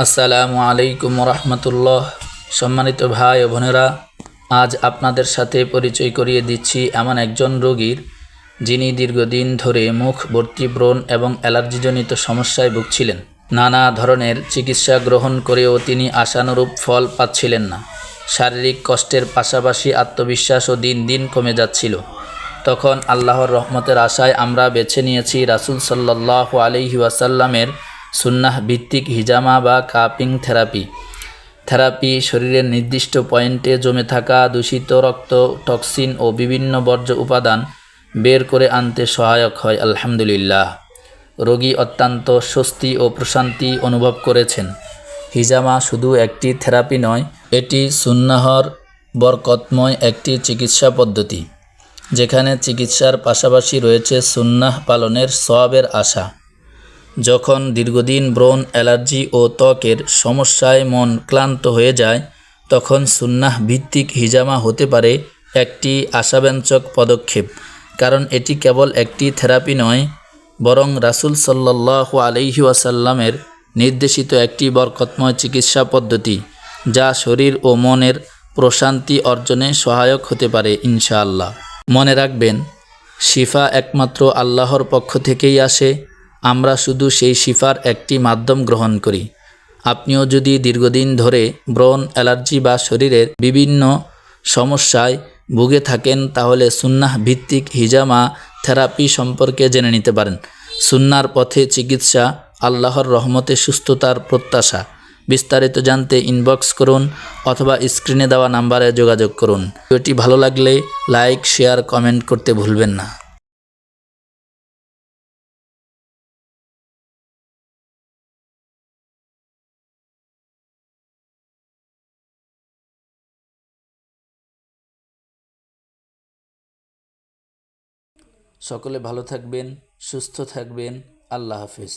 আসসালামু আলাইকুম রহমতুল্লাহ। সম্মানিত ভাই ও বোনেরা, আজ আপনাদের সাথে পরিচয় করিয়ে দিচ্ছি এমন একজন রোগীর, যিনি দীর্ঘদিন ধরে মুখ ভর্তি ব্রণ এবং অ্যালার্জিজনিত সমস্যায় ভুগছিলেন। নানা ধরনের চিকিৎসা গ্রহণ করেও তিনি আশানুরূপ ফল পাচ্ছিলেন না। শারীরিক কষ্টের পাশাপাশি আত্মবিশ্বাসও দিন দিন কমে যাচ্ছিল। তখন আল্লাহর রহমতের আশায় আমরা বেছে নিয়েছি রাসূল সাল্লাল্লাহু আলাইহি ওয়াসাল্লামের সুন্নাহ ভিত্তিক হিজামা বা কাপিং থেরাপি শরীরের নির্দিষ্ট পয়েন্টে জমে থাকা দূষিত রক্ত, টক্সিন ও বিভিন্ন বর্জ্য উপাদান বের করে আনতে সহায়ক হয়। আলহামদুলিল্লাহ, রোগী অত্যন্ত স্বস্তি ও প্রশান্তি অনুভব করেছেন। হিজামা শুধু একটি থেরাপি নয়, এটি সুন্নাহর বরকতময় একটি চিকিৎসা পদ্ধতি, যেখানে চিকিৎসার পাশাপাশি রয়েছে সুন্নাহ পালনের সওয়াবের আশা। যখন দীর্ঘদিন ব্রণ, অ্যালার্জি ও ত্বকের সমস্যায় মন ক্লান্ত হয়ে যায়, তখন সুন্নাহ ভিত্তিক হিজামা হতে পারে একটি আশাব্যঞ্জক পদক্ষেপ। কারণ এটি কেবল একটি থেরাপি নয়, বরং রাসূল সাল্লাল্লাহু আলাইহি ওয়াসাল্লামের নির্দেশিত একটি বরকতময় চিকিৎসা পদ্ধতি, যা শরীর ও মনের প্রশান্তি অর্জনে সহায়ক হতে পারে ইনশাআল্লাহ। মনে রাখবেন, শিফা একমাত্র আল্লাহর পক্ষ থেকেই আসে। আমরা শুধু সেই শিফার একটি মাধ্যম গ্রহণ করি। আপনিও যদি দীর্ঘদিন ধরে ব্রণ, অ্যালার্জি বা শরীরের বিভিন্ন সমস্যায় ভুগে থাকেন, তাহলে সুন্নাহ ভিত্তিক হিজামা থেরাপি সম্পর্কে জেনে নিতে পারেন। সুন্নাহর পথে চিকিৎসা, আল্লাহর রহমতে সুস্থতার প্রত্যাশা। বিস্তারিত জানতে ইনবক্স করুন অথবা স্ক্রিনে দেওয়া নাম্বারে যোগাযোগ করুন। ভিডিওটি ভালো লাগলে লাইক, শেয়ার, কমেন্ট করতে ভুলবেন না। সকলে ভালো থাকবেন, সুস্থ থাকবেন। আল্লাহ হাফেজ।